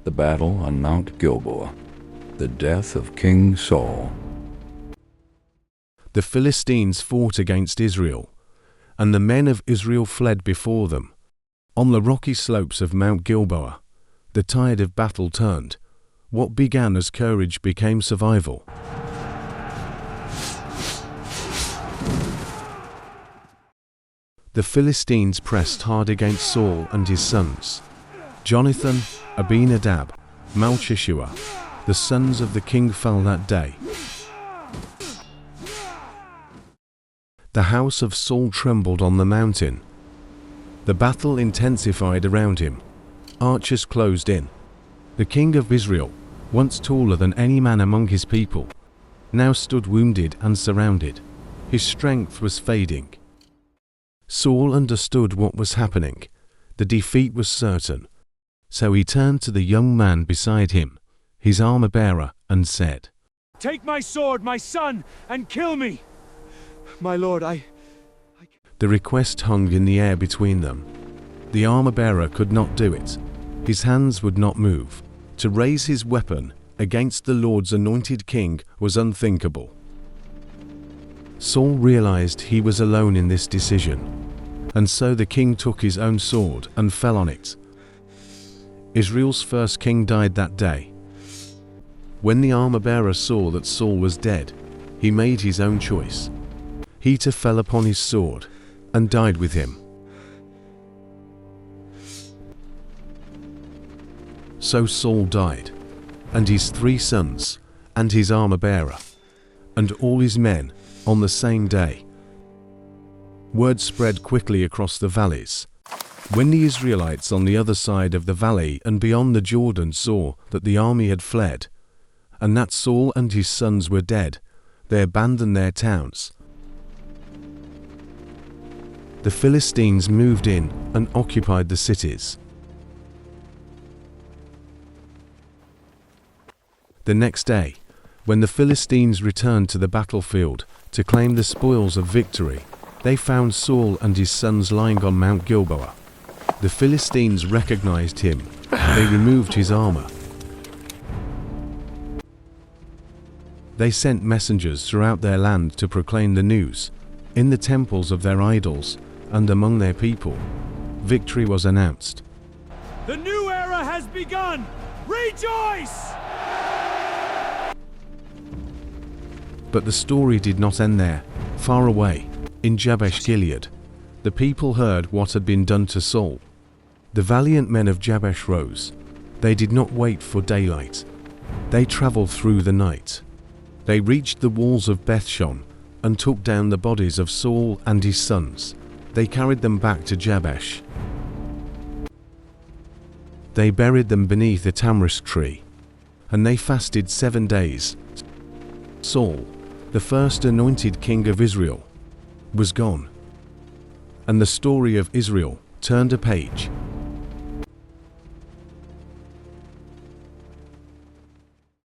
The battle on Mount Gilboa. The death of King Saul. The Philistines fought against Israel, and the men of Israel fled before them. On the rocky slopes of Mount Gilboa, the tide of battle turned. What began as courage became survival. The Philistines pressed hard against Saul and his sons, Jonathan, Abinadab, Malchishua. The sons of the king fell that day. The house of Saul trembled on the mountain. The battle intensified around him. Archers closed in. The king of Israel, once taller than any man among his people, now stood wounded and surrounded. His strength was fading. Saul understood what was happening. The defeat was certain. So he turned to the young man beside him, his armor-bearer, and said, "Take my sword, my son, and kill me. My lord, The request hung in the air between them. The armor-bearer could not do it. His hands would not move. To raise his weapon against the Lord's anointed king was unthinkable. Saul realized he was alone in this decision, and so the king took his own sword and fell on it. Israel's first king died that day. When the armor-bearer saw that Saul was dead, he made his own choice. He too fell upon his sword and died with him. So Saul died, and his 3 sons, and his armor-bearer, and all his men, on the same day. Word spread quickly across the valleys. When the Israelites on the other side of the valley and beyond the Jordan saw that the army had fled, and that Saul and his sons were dead, they abandoned their towns. The Philistines moved in and occupied the cities. The next day, when the Philistines returned to the battlefield to claim the spoils of victory, they found Saul and his sons lying on Mount Gilboa. The Philistines recognized him. They removed his armor. They sent messengers throughout their land to proclaim the news. In the temples of their idols and among their people, victory was announced. The new era has begun! Rejoice! But the story did not end there. Far away, in Jabesh Gilead, the people heard what had been done to Saul. The valiant men of Jabesh rose. They did not wait for daylight. They traveled through the night. They reached the walls of Bethshan and took down the bodies of Saul and his sons. They carried them back to Jabesh. They buried them beneath a tamarisk tree, and they fasted 7 days. Saul, the first anointed king of Israel, was gone, and the story of Israel turned a page.